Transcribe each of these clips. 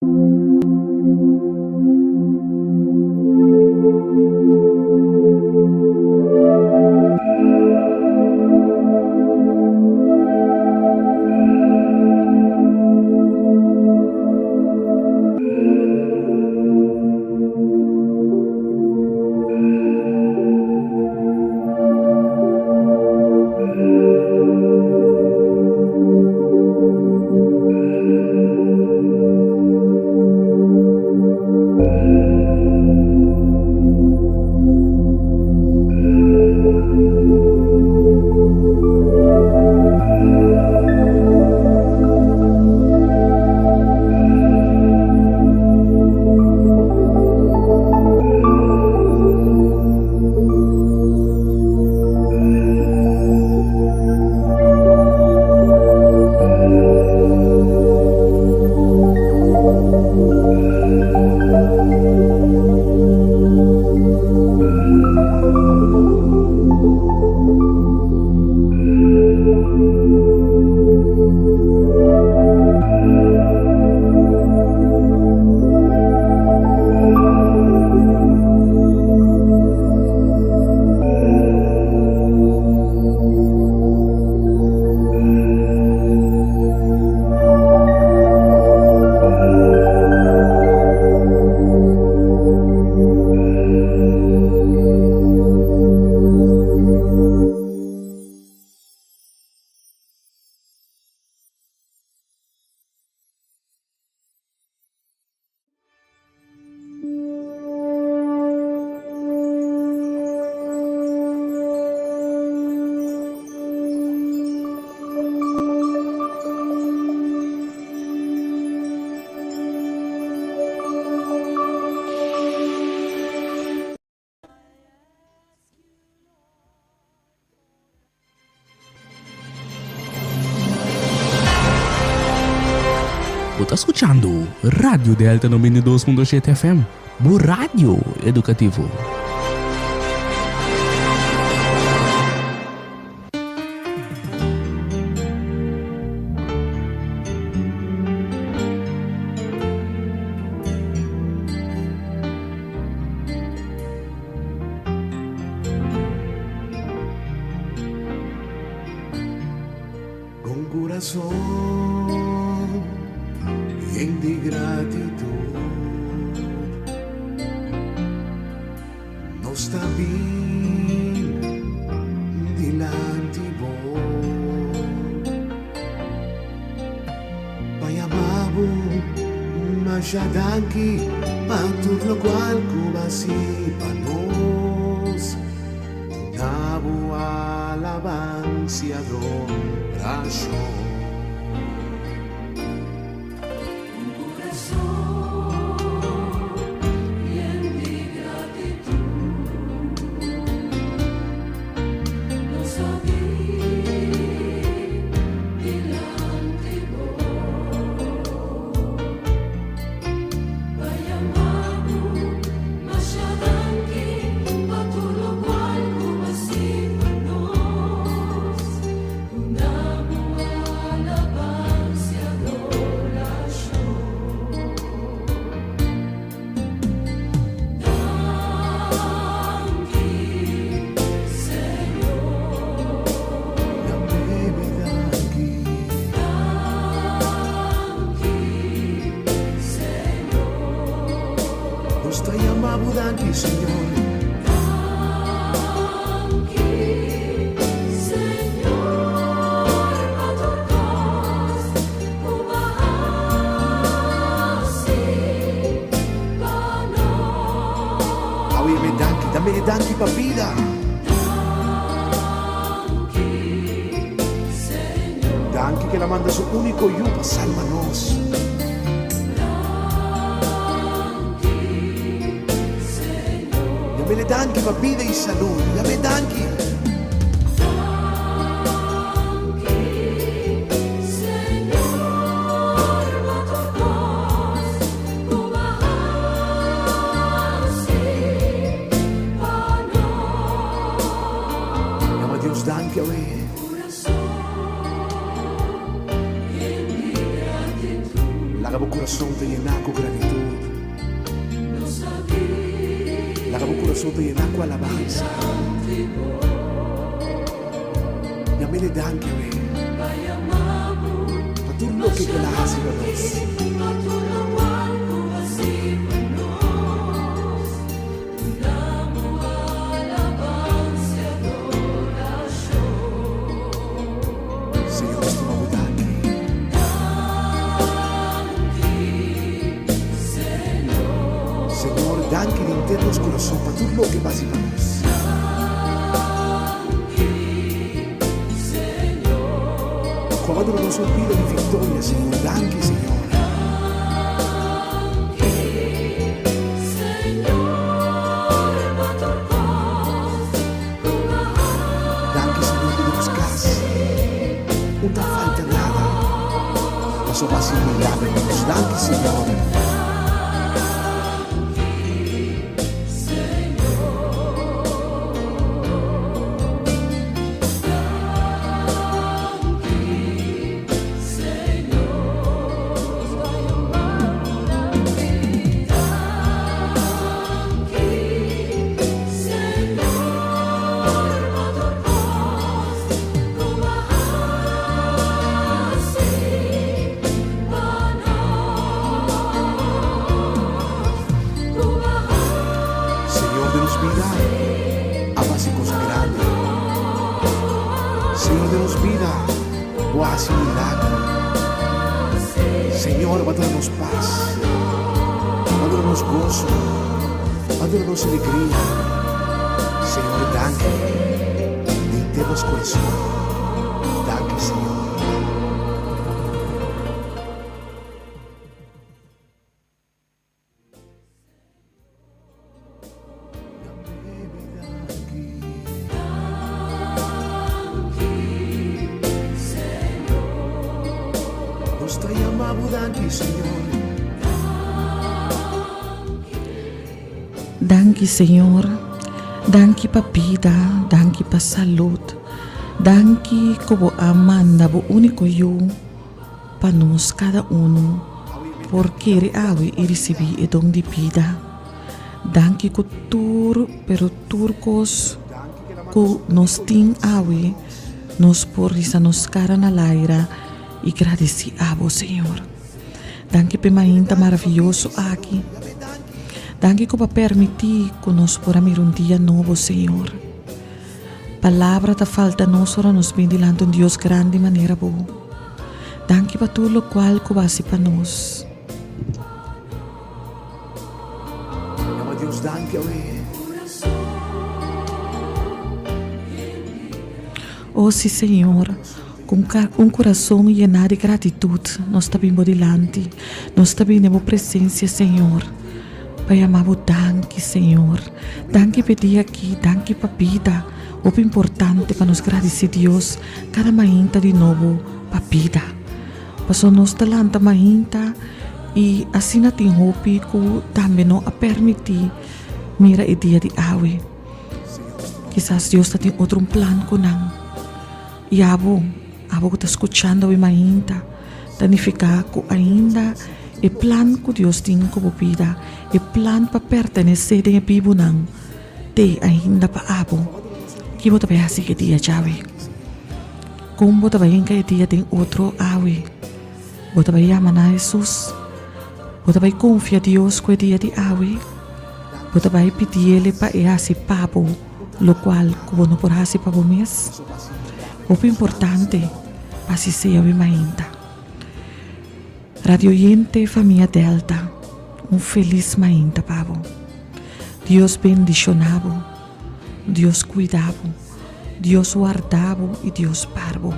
Tá escutando Rádio Delta 92.7 FM, bu rádio educativo. Con corazón lleno de gratitud, no está bien delante vos. Payamabo, masyadangki, pagtud lo cual kumasi panos, nabo alabanza adoración. Danke, Señor. Dame danki pa vida. Danki que la manda su único Hijo pa salvarnos. Dame danki pa vida y salud. Dame danki. Danke, Laga mo corazón te llena con gratitud. Laga mo corazón te llena con alabanza. Yamile danke we. Patuloy kay kalahasi ka Diyos. Señor, gusto mo danke. Señor, danke de internos corazón patuloy kay basipanos. Cuando nos olvida mi victoria, Señor, danke, Señor. Danke, Señor, que no buscas. No te falta nada. Eso va a ser milagro. Danke, Señor. Señor, denos vida, o hace un milagro. Señor, va a darnos paz, va a darnos gozo, va a darnos alegría. Señor, danke, de internos corazón. Danke, Señor. Nostra amavo danke, Señor. Danke, Senhor. Danke pa vida, danke pa salud. Danke como amanda bo único yo pa nos cada uno porque reawe e recebi e don di vida. Danke ko tur pero turcos ko nos ting awe nos por risa nos cara na laira e agradeci a vos, Senhor. Danke pe mainta maravilhoso aqui. Danke ko pa permitir que nos podamos um dia novo, Senhor. Palavra ta falta nos ora nos bem dilante um Deus grande de maneira boa. Danke pa tudo lo qual ko basi pa nos. Ama Deus, danke a we. Oh, sim, Senhor. Com um coração llenado de gratitude, nós estamos dilante, nós estamos na presença, Senhor. Pai amado, danke, Senhor. Danke por dia aqui, danke para vida. O importante para nos agradecer Deus, cada manhã de novo para vida. Passou nós talanta manhã e assim na tem hope que também não a permitir mira o dia de awe. Quizás Deus tem outro plano com nós. E abo que está escutando a manhã, danificar que ainda o plano que Deus tem como vida, o plano para pertencer a Bíblia não, tem ainda para abo, que você vai fazer que dia jawe. Como você vai encarar dia tem outro awe, você vai chamar a Jesus, você vai confiar em Deus que dia de awe, você vai pedir Ele para fazer pabo, lo qual que você não pode fazer para você. O importante é que seja a ainda. Radio Oyente Família Delta, feliz ainda, pavo. Deus bendicionavo, Deus cuidavo, Deus guardavo e Deus parvo.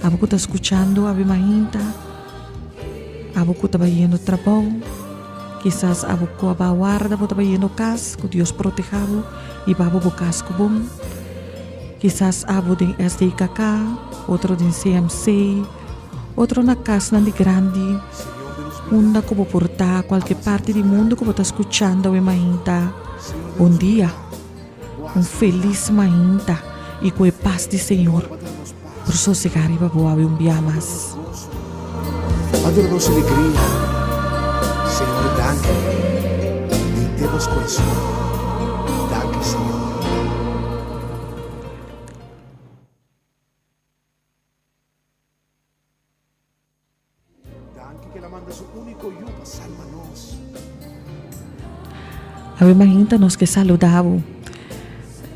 Abo que está escuchando a ainda, abo que está vendo trabalho, quizás abo que a guarda, está vendo casa, que Deus protejavo e babo bocasco bom. Quizás abo din SDKK, outro din CMC, outro na casa de grande, onda que vou portar a qualquer parte do mundo que vou estar escutando e mainta. Bom dia, feliz mainta e com a paz do Senhor, por sossegar e baboar biamas. A Madre nossa alegria, Senhor, danke. Nem temos coração. Danke, Senhor. Danke que ela manda seu único yu para salvar-nos. Ave Mahinta nos que saludavo.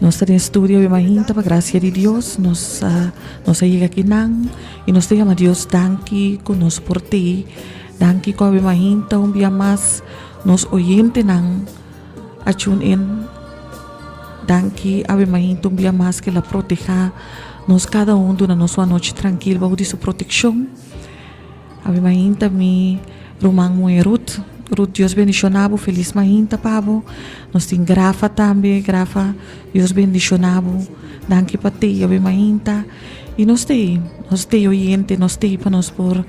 Nós estamos em estúdio, Ave Mahinta, para graça de Deus. Nós chega aqui nang e nós temos a Deus danke conosco por ti. Danke com Ave Mahinta, dia mais nos oyente nang a tune in. Danke Ave Mahinta, dia mais que ela proteja nos cada na nossa noite tranquila bajo de sua proteção. Ave Mahinta, mi rumang mo Ruth. Ruth, Deus bendicionabo, feliz Mahinta, pabo. Nós tem Grafa também, Grafa, Deus bendicionabo. Danke para ti, Ave Mahinta. E nós tem oyente, nós tem para nós por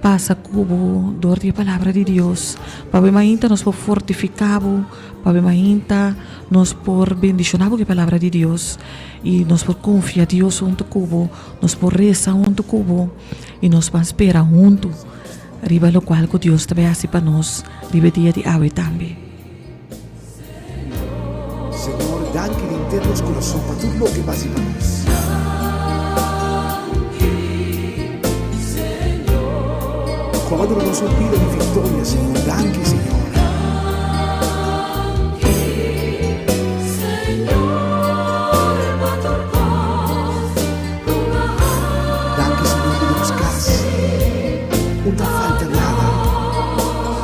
passa cubo, dor de palavra de Deus. Para Ave Mahinta, nós por fortificabo, para Ave Mahinta, nós por bendicionabo que palavra de Deus. E nós por confiar Deus junto cubo, nós por reza junto cubo, e nós por esperar junto. Riba lo qual que Deus também hace para nós, riba dia de ave também. Senhor, danke de termos coração para tudo o que faz para nós. Quando nos vida de vitória, Senhor, danke, Senhor. Danke, Senhor, que nos casa. Não falta nada.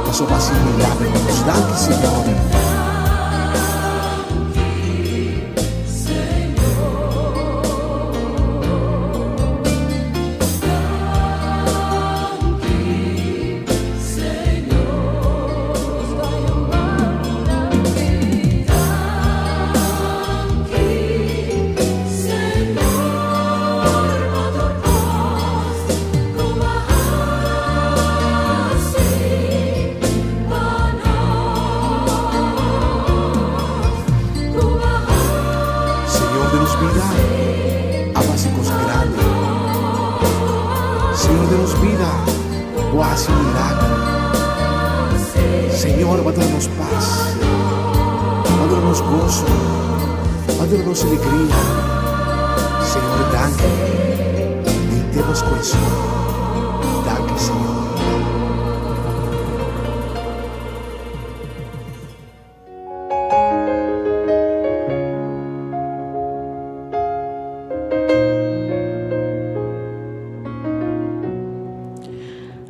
Mas só faz milagre. Nos danke, Senhor. Senhor, manda-nos paz, manda-nos gozo, manda-nos alegria. Senhor, danke, nem temos coração. Danke, Senhor.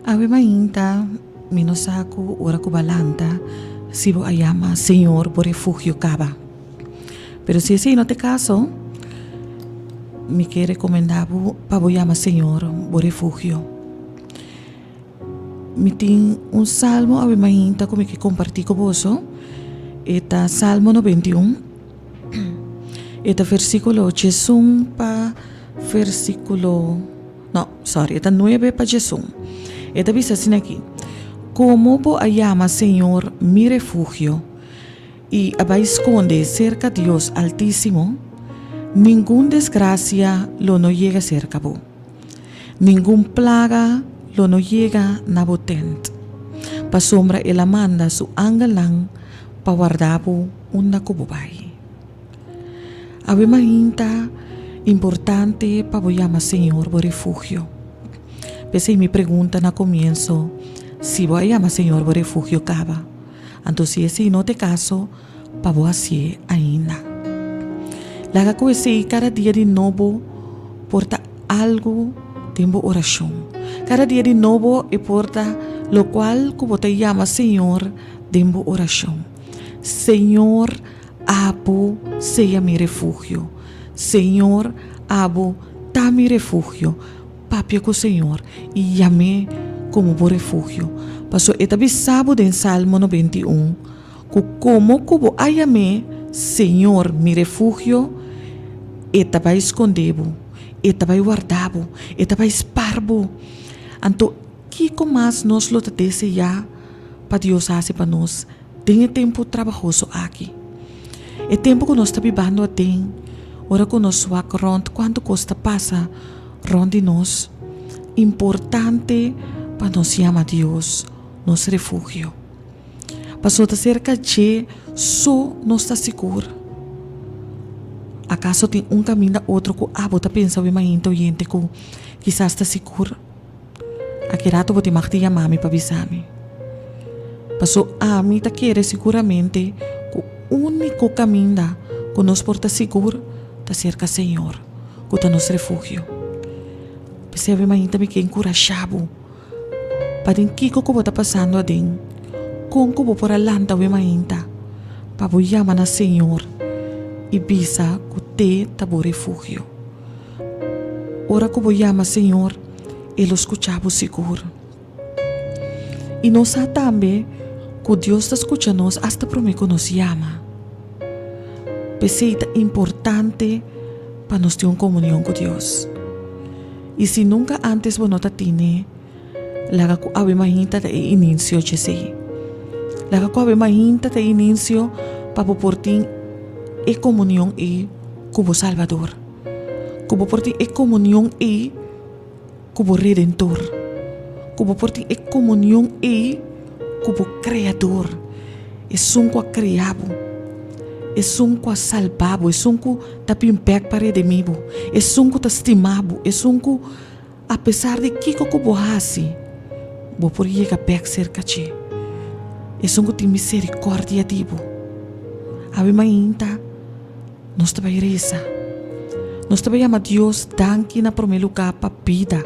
Ave Mahinta, minosaku ora kubalanta, sibo ayama Senhor por refugio cava. Pero si ese no te caso, me que recomendabo para llama Senhor por refugio. Me tem salmo Ave Mahinta como que comparti con vos, eta Salmo 91, eta versículo Jesús pa versículo, eta 9 pa Jesús. Eta dice assim aqui: como bo llama Senhor mi refugio y aba esconde cerca Dios Altísimo, ningún desgracia lo no llega cerca bo, ningún plaga lo no llega na bo tent. Pa sombra ela manda su ángel lang pa guardabo una kububay. Ave Mahinta, importante pa bo llama Senhor bo refugio. Pensei me pergunta na comienzo si voy a llamar Senhor por refugio cava. Entonces si no te caso, pa voy así ainda. Laga ko ese cada dia de novo porta algo tempo oração. Cada dia de novo e porta lo cual como te llama Senhor tempo oração. Senhor, abo seja mi refugio. Senhor, abo ta mi refugio. Papia com o Senhor e chamei como por refúgio. Passou etabi sábado em Salmo 91, como cubo a chamei Senhor mi refúgio, etaba escondebo, etaba guardabo, etaba esparbo. Então, que mais nós lo desse já para Deus hace para nós? Tem tempo trabalhoso aqui. É tempo que nós está vivendo tem, ora que nós swak rond, quanto costa passa rond de nós. Importante para nos llama Dios, nos refugio. Para estar cerca de só não está seguro. ¿Acaso tem caminho a outro que a bota pensa o mais gente que quizás está seguro? Aqui rato vou te martir a mami para avisar-me. Passou a mim tá querer seguramente que o único caminho que nos porta seguro tá cerca Senhor, que tá nos refúgio. Percebe mais também que encorajado para den kiko que tá passando a den, com que vou por alanta o mainta, para vou chamar na Senhor e bisa que te tá bo refúgio. Ora que vou chamar Senhor, ele escuchava seguro. E nós sabe também que Deus está escutando nós hasta para mim que nos chama. Peseta importante para nós ter uma comunhão com Deus. E se nunca antes você não tiene, laga ko awe mahinta ta inisyo jese. Laga ko awe mahinta ta inisyo para porting e comunhão e como Salvador. Como porting e comunhão e como Redentor. Como porting e comunhão e como Criador. É sunco criado. É sunco salvado. É sunco tapimpec para redimido. É sunco estimado. É sunco apesar de que como hasi, vou por chegar perto cerca de. É sunco tem misericórdia dibo. Ave mainta, nós também reza. Nós também ama Deus danke na primeiro lugar para vida.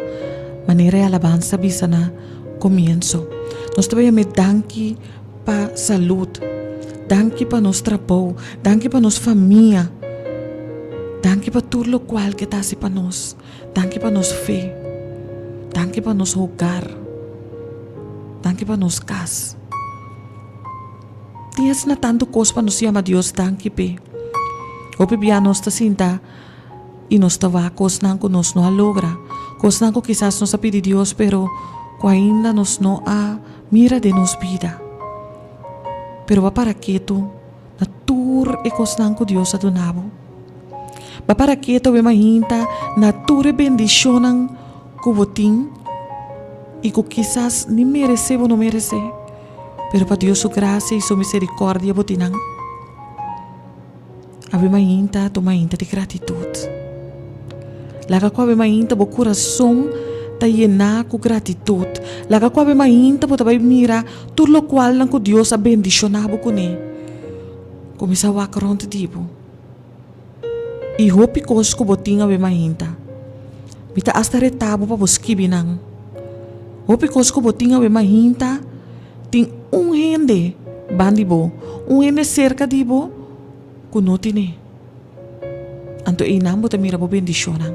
Maneira de alabança bisa na comienzo. Nós também ama danke para saúde. Danke para nosso trabalho. Danke para nossa família. Danke para tudo o qual que está assim para nós. Danke para nossa fé. Danke para nosso hogar. Danke para nossa casa. Tias na tanto coisa para nos chamar Deus danke pe. O bibia nós está sinta e nós está vá coisa não que nós não logra. Coisa não que quizás nós pedi Deus pero que ainda nós não a mira de nos vida. Pero va para que tu na tur e coisa não que Deus adonavo. Va para que tu imaginta na tur e bendicionan que botin e que quizás ni merece ou não merece. Pero para Deus sua graça e sua misericórdia botinang. Ave mainta tu mainta de gratitude. Laga ko ave mainta bo coração ta llena com gratitude. Laga ko ave mainta bo tabay mira tudo lo qual nang ko Deus a bendicionabo ko ni. Komisa wa karon te dibo. I hopi kos ko boting ave mainta. Mita hasta retabo pa boskibi nang. Hopi kos ko boting ave mainta. Ting gente bandibo, gente cerca dibo, kunotine. Anto inambo ta mira bo bendicionan.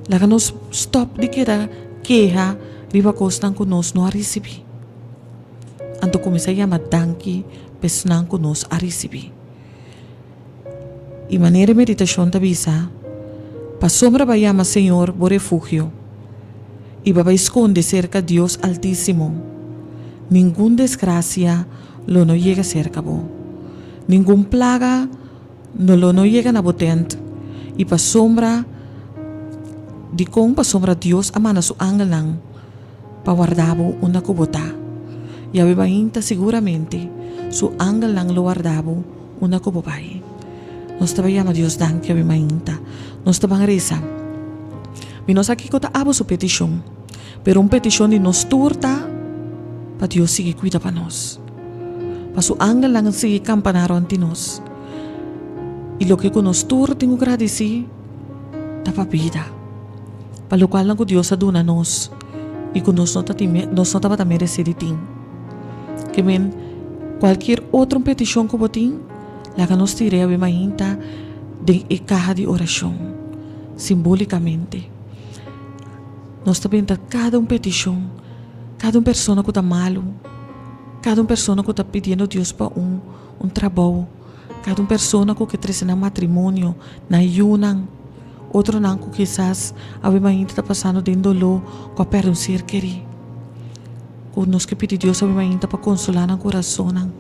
Laga nos stop di kita queja riba costan ko nos no a recebi. Anto komisa yama danki pesnan ko nos a recebi. E maneira meditação ta bisa, pa sombra ba yama Senhor bo refugio. E ba esconde cerca Dios Altísimo. Ningún desgracia lo no llega cerca bo. Ningún plaga lo no llega na botent. Y pa sombra Dios amana su ángel nang pa guardabo una kubota. Y aveva inta seguramente su ángel nang lo guardabo una kubobay. Nos tabayama Dios danke aveva inta. Nos tabang reza. Minos aquí ko ta abo su petición. Pero un petición di nos turta pa Dios sige cuida pa nos. Pa su ángel lang sige campanaron ti nos. Y lo que con nos tur tengo agradeci, ta pa vida. Pa lo cual lang ko Dios aduna nos. Y con nos no ta merece de ting. Que men, cualquier otra petición ko boting, laga nos tire a mainta de caja de oración. Simbólicamente. Nos ta benta cada petición. Cada pessoa que está malo, cada pessoa que está pedindo Deus para trabalho, cada pessoa que traz na matrimônio, na ayunan, outro não que quizás a gente está passando dentro do dolor, com a perda um ser querido. Nós que pedimos Deus a gente para consolar no coração.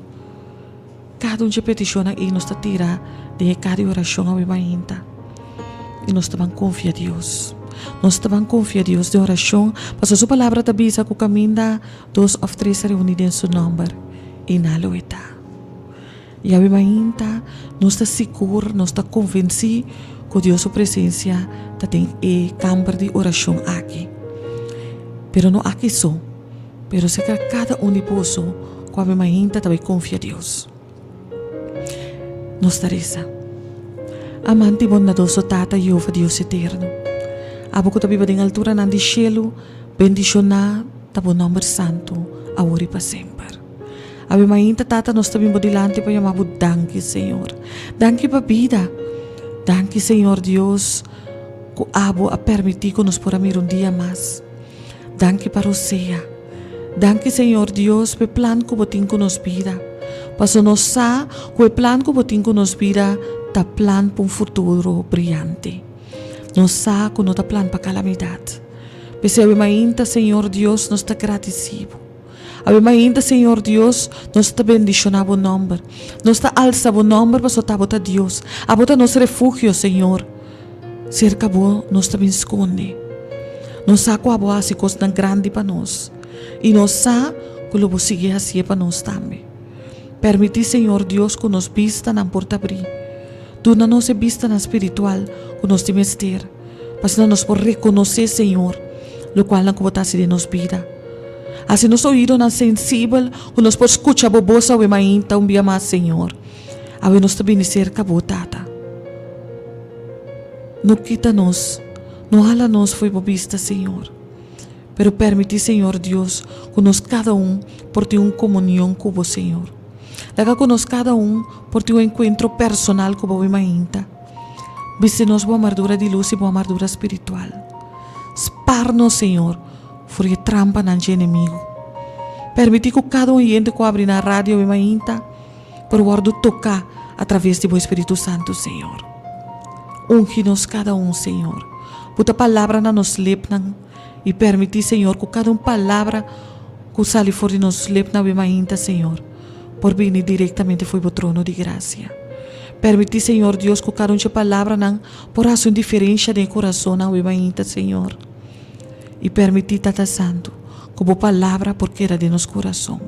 Cada petição e nós está tira de cada oração a gente. E nós também confia em Deus. nós também confia Deus de oração, para sua palavra tabisa que caminha 2 ou 3 reunidos em seu nome, e nalo está. E a ainda nós está seguro, nós está convencido que Deus sua presença tem e campo de oração aqui. Pero não aqui só, pero se cada de posso, que a ainda também confia Deus. Nós reza. Amante bondadoso Tata Jehová Deus eterno. Abo que tabiba em altura nan di cielo, bendicionar tabo nome santo, agora e para sempre. Ave mainta Tata nós tabimos dilante para chamar danke Senhor. Danke para vida. Danke Senhor Deus, que abo a permitir que nos podamos ir dia mais. Danke para você. Danke Senhor Deus, pe plan que botin que nos vida. Paso nos sa, que o plan que botin que nos vida, ta plan para futuro brilhante. Nos sa que não ta plan para calamidade. Pese ave mainta Senhor Deus, nos ta agradecido. Ave mainta Senhor Deus, nos ta bendicionar o nome. Nos ta alça o nome para sotar bota Deus. A bota nos refúgio Senhor. Cerca bo nos ta ben esconde. Nos sa que a boa se costa grande para nós. E nos sa que lo sigue assim para nós também. Permiti Senhor Deus que nos vista na porta abrir. Tu não nos vista na espiritual que nos temos ter. Mas não nos por reconhecer Senhor, lo qual não botasse de nos vida. Assim nos ouvido na sensível que nos por escutar a voz ao mainta dia mais Senhor. Ave nos também cerca botata. Não quita nos, não hala nos foi vista Senhor. Pero permiti Senhor Deus que nos cada por ter comunhão com o Senhor. Laga que nos cada por ter encontro personal com o mainta. Viste-nos boa armadura de luz e boa armadura espiritual. Spar-nos, Senhor, fora trampa nante inimigo. Permiti que cada oyente que abre na rádio e mainta, por guardo tocar através do Espírito Santo, Senhor. Unge-nos cada Senhor. Puta palavra na nos lepnan e permiti, Senhor, que cada palavra que sale fora de nos lepna e mainta, Senhor, por vir diretamente foi o trono de graça. Permiti, Senhor Deus, que cada palavra não por a indiferença de coração não e mainta, Senhor. E permiti, Tata Santo, que a palavra porque era de nosso coração.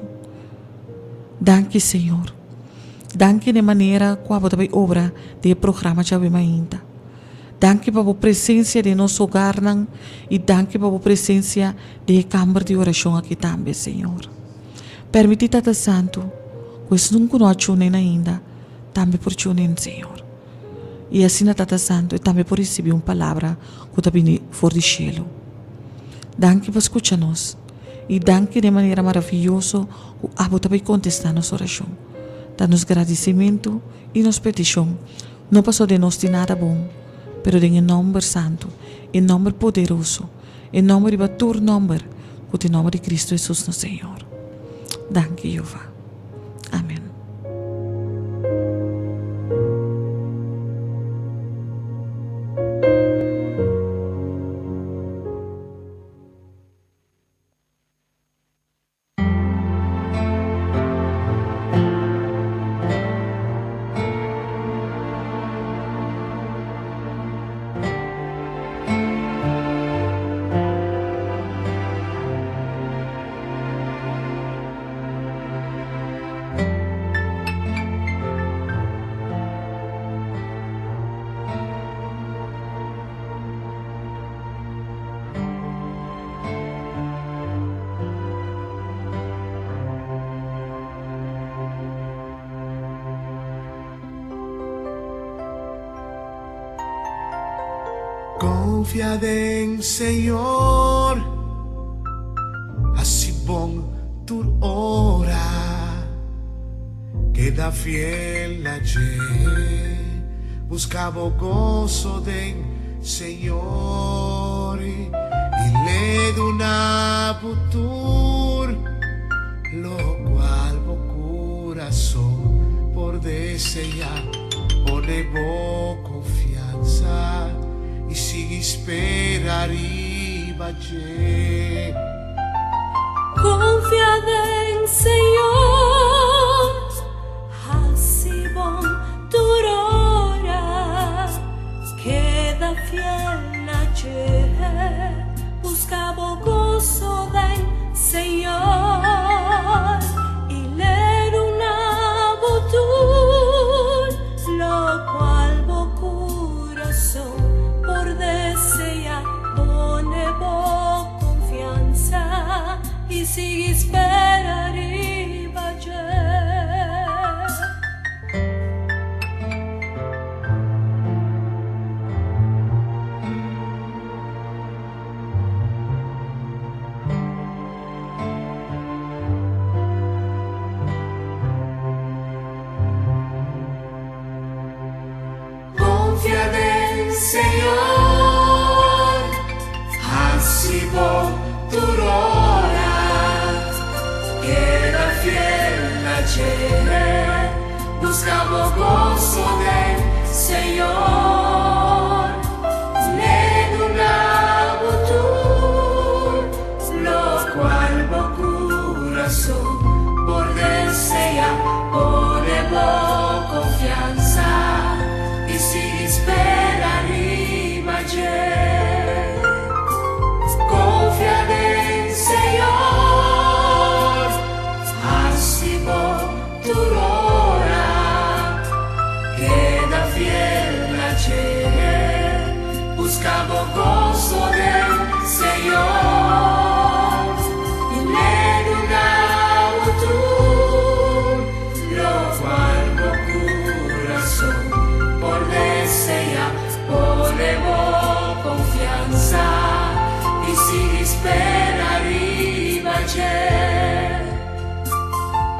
Danke, Senhor. Danke de maneira que a obra de programa já we mainta. Danke para a presença de nosso hogar não, e danke para a presença de câmara de oração aqui também, Senhor. Permiti, Tata Santo, que isso nunca não achunem ainda, também por chunem, Senhor. E assim, Tata Santo, e também por receber uma palavra que também for de cielo. Danke por escutar-nos. E danke de maneira maravilhosa que abo também contestar nossa oração. Dá-nos agradecimento e nos petição. Não passou de nós de nada bom, pero em nome santo, em nome poderoso, em nome de batur nome, que em nome de Cristo Jesus, nosso Senhor. Danke, Jeová. Amém. Confiad en Señor, así bom tu ora, queda fiel ayer, buscaba gozo del Señor y le da una futur, lo cual tu corazón por desear, pone confianza y sigue esperar y vaya. Confiad en Señor, así bom tu hora, queda fiel ayer, si spera ribace. Confía del Señor, así por tu hora, queda fiel la gente, buscamos gozo del Señor, en una virtud, lo cual corazón por desear, ponemos confianza. Y si espera arriba ayer, confía en Señor, así por tu hora, queda fiel ayer, buscamos gozo del Señor, y en una virtud, lo cual corazón por desear, ponemos confianza, y si espera arriba ayer,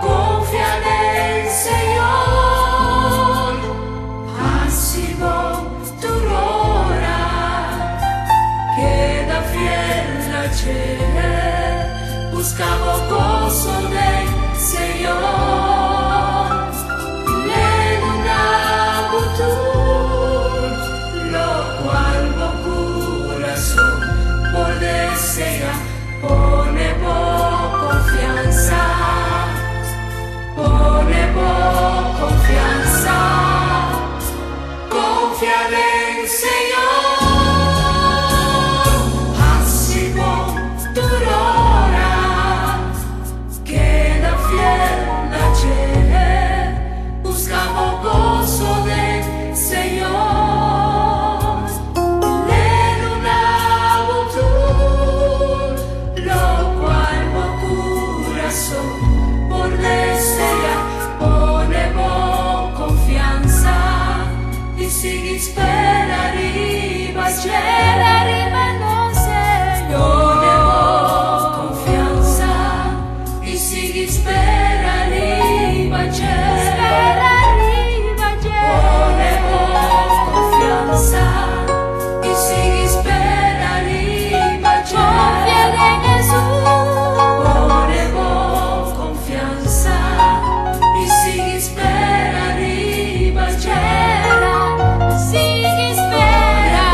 confía en el Señor, así por tu hora, queda fiel ayer, buscamos gozo del Señor. Lo cual corazón por desear, ponemos confianza, confía en el Señor, así por tu hora, queda fiel ayer, buscamos gozo del Señor, en una virtud, lo cual corazón por desear, ponemos confianza, y si espera arriba no Señor, ponemos confianza, y si espera arriba ponemos confianza, y si espera arriba confía en Jesús, ponemos confianza, y si espera arriba sigue espera,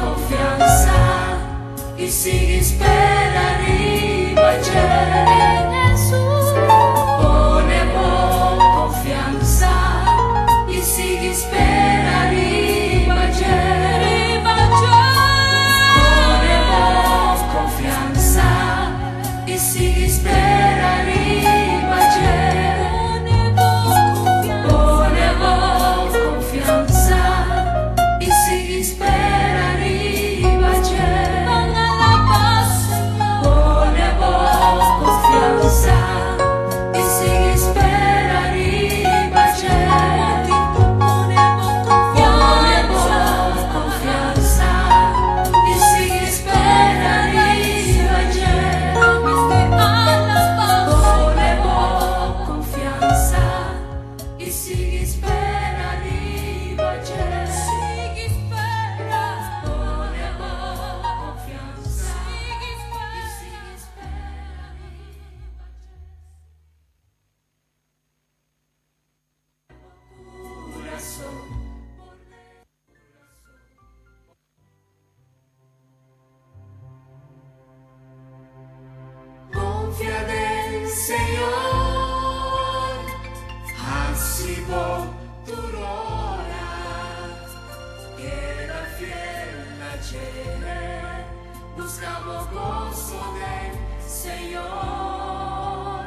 confianza, y si espera arriba en Jesús, ponemos confianza, y si espera arriba ponemos confianza, y si espera arriba ponemos confianza, y si espera arriba ponemos confianza, y si espera arriba ponemos confianza, y si espera arriba ponemos confianza, y si espera arriba confía del Señor, así por tu hora, queda fiel ayer, buscamos gozo del Señor,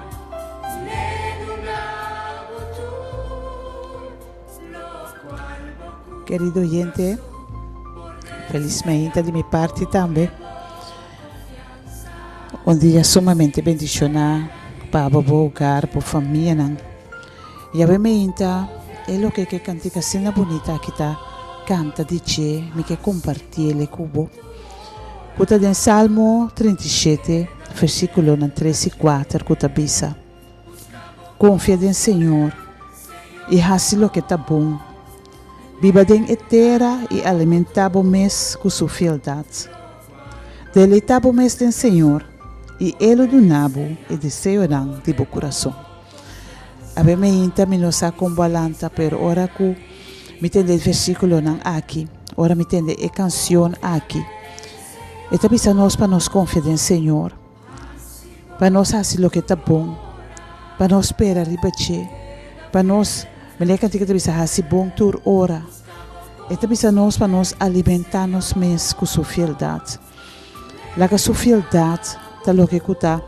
en una virtud, lo cual Querido oyente, felizmente de mi parte também, Un dia sumamente bendicionado para o hogar, para a família. E a mementa é o que cantica cena bonita que tá canta dice, mi che compartilhe cubo. Kuta den Salmo 37, versículo 3 e 4, kuta bisa. Confia den Senhor e hace lo que tá bom. Viva den etera e alimentabo mes com sua fieldade. Deleitabo mes den Senhor e ele do nabo e desearão de bo coração. Ave me inta mi nosa combalanta per ora ku mi tende il versículo nan aqui. Ora mi tende e canção aqui. E tabisa nós para nós confiar em Senhor. Para nós fazer lo que tá bom. Para nós esperar ribache. Para nós me lembra que tabisa fazer bom tur ora. E tabisa nós para nós alimentar nos mes com sua fieldade. Laga sua fieldade tá lo que cuta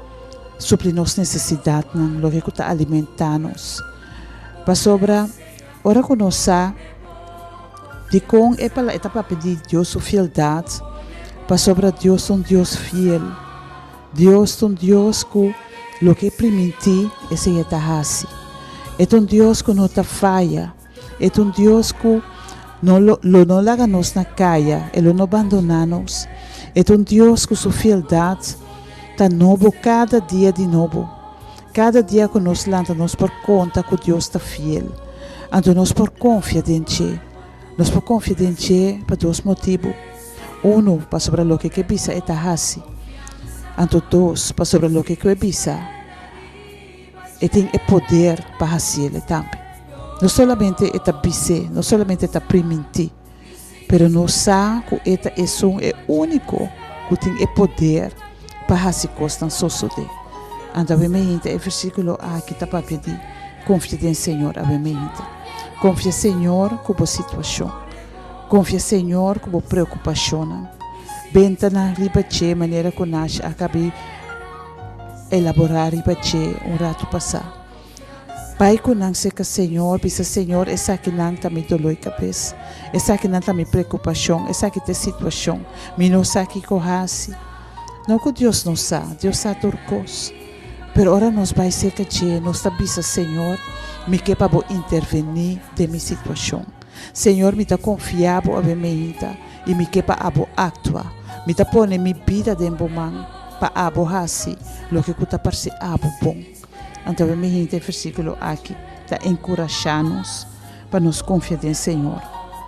suprir nos necessidades, lo que cuta alimentar-nos. Para sobra, ora que nós sa de com é para etapa pedir Deus sua fieldade. Para sobra Deus Deus fiel. Deus Deus que lo que primiti esse eta hasi. É Deus que não tá falha. É Deus que não laga nos na caia, ele não abandona nos. É Deus que sua fieldade tá novo cada dia de novo. Cada dia que nós lanta nós por conta que Deus está fiel. Então nós por confiar em Ti. Nós por confiar em Ti para dois motivos. Um, para sobre o que bisa é hasi. Então dois, para sobre o que bisa e tem o poder para fazer ele também. Não somente é bise, não somente é priminti, pero nós sabemos que é único que tem o poder para fazer coisas só de. Então, obviamente, o versículo aqui está para pedir confia em Senhor, obviamente. Confia em Senhor com a situação. Confia em Senhor com a preocupação. Benta na ribache, maneira que nós acabamos elaborar ribache rato passar. Pai que não seca Senhor, bisa Senhor, essa que não está me dolor e cabeça. Essa que não está me preocupação, essa que tem situação. Me não sabe que corrasse. Não que Deus não sabe, Deus sabe turcos. Pero ora nós vai ser que nós está bisa Senhor, me que para intervenir de minha situação. Senhor, me está confiado a mim e me que para actuar. Me está pondo minha vida dentro do mão para abo hasi, lo que está para ser abo bom. Então, o versículo aqui está encorajando-nos para nos confiar em Senhor,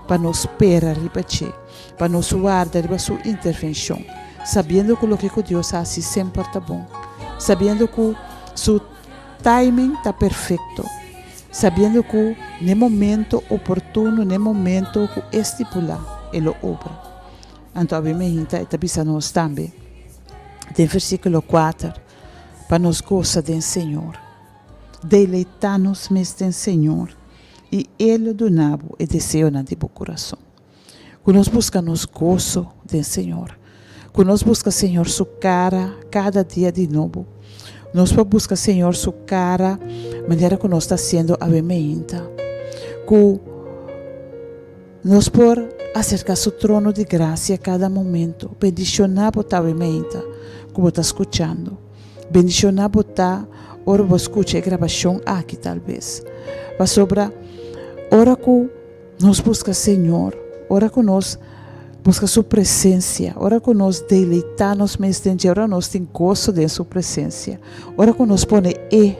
para nos esperar ribache, para nos guardar a sua intervenção, sabendo que o que Deus faz sempre está bom, sabendo que seu timing está perfeito, sabendo que no momento oportuno, no momento que estipular, Ele obra. Então, obviamente, está pensando também, tem versículo 4, para nos gozar do Senhor. Deleitar-nos mesmo em Senhor e Ele do nabo e desejo de bom coração. Que nós buscamos gozo do Senhor. Que nós buscamos, Senhor, sua cara cada dia de novo. Nós buscamos, Senhor, sua cara, maneira que nós está sendo a mementa. Que nós por acercar seu trono de graça a cada momento. Bendicionar a mementa, como está escutando. Bendicionar a ora vos escuta a gravação aqui talvez. Mas sobra, ora que nós busca Senhor, ora que nós busca sua presença, ora que nós deleitamos mesmo, ora nós tem gosto de sua presença, ora que nós põe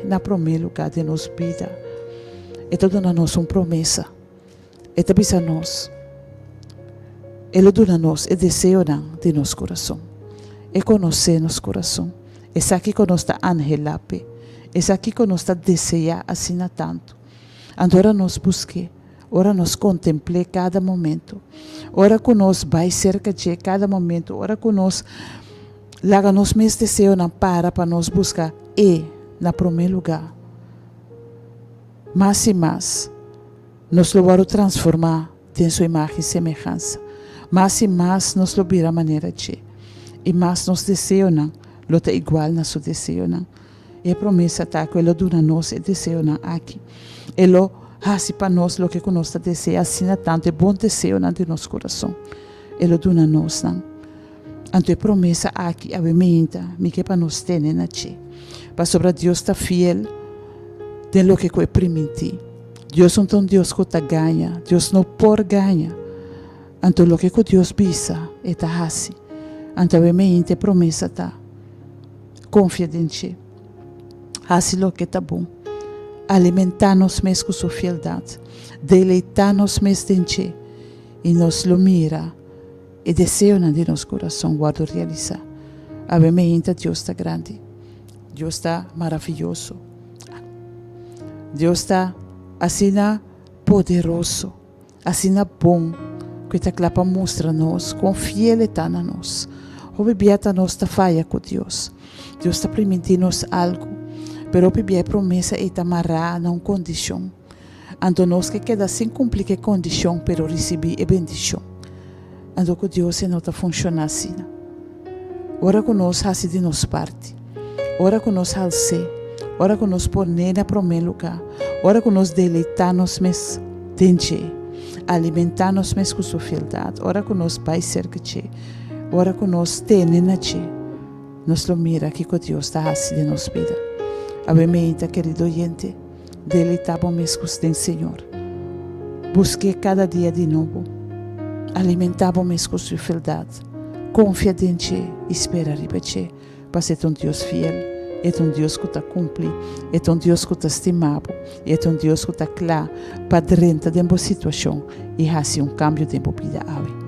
na primeiro lugar de nossa vida. É toda nós uma promessa. É também a nós. Ele dá nós o desejo de nosso coração. É conhecer nosso coração. É aqui que nós está angelape. É aqui que nós está desejar assim tanto. Agora nós busque, ora nós contemple cada momento. Ora que nós vai cerca de cada momento. Ora que nós laga nos meus desejos para nós buscar na primeiro lugar. Mais e mais, nós lo vamos transformar em sua imagem e semelhança. Mais e mais nós lo vira maneira de. E mais nos desejos lo tá igual na sua desejo. E a promessa está que Ele dá nós e desejo aqui. Ele faz para nós o que nós desejamos, assim tanto é bom desejo de nosso coração. Ele dá nós. Anto é promessa aqui, a meinta, mi que para nós ter na che. Para sobre Deus está fiel, de lo que é permitir. Deus não é um Deus que está ganha, Deus não por ganha. Anto lo que Deus bisa, é ta assim. Anto a meinta promessa tá. Confia em che. Assim lo que tá bom. Alimentar-nos mesmo com sua fieldade. Deleitar-nos mesmo em che. E nos lo mira. E desejo de nosso coração guardo realizar. A mente Deus está grande. Deus está maravilhoso. Deus está assim poderoso. Assim bom. Que está clapa mostra nos quão fiel está na nós. O bebiata nós está falha com Deus. Deus está permitindo-nos algo. Pero o bebia promessa está amarrada na condição. Ando nós que queda sem cumprir a condição, pero receber a bendição. Ando com Deus não está funcionando assim. Ora com nós assim de nos parte. Ora com nós alce. Ora com nós pôr na primeiro lugar. Ora com nós deleitar-nos mesmo dentro. Alimentar-nos mesmo com sua fieldade. Ora com nós pai cerca de. Ora com nós ter na che. Nos lo mira que com Deus está assim de nos vida. A mente, querido oyente, deleitamos mesmo com o Senhor. Busque cada dia de novo. Alimentamos mesmo com sua fieldade. Confia em Ti, espera repetir. Para ser um Deus fiel. É um Deus que está cumpre. É um Deus que está estimado. É um Deus que está claro para dentro de uma situação e fazer um cambio de vida. Ave.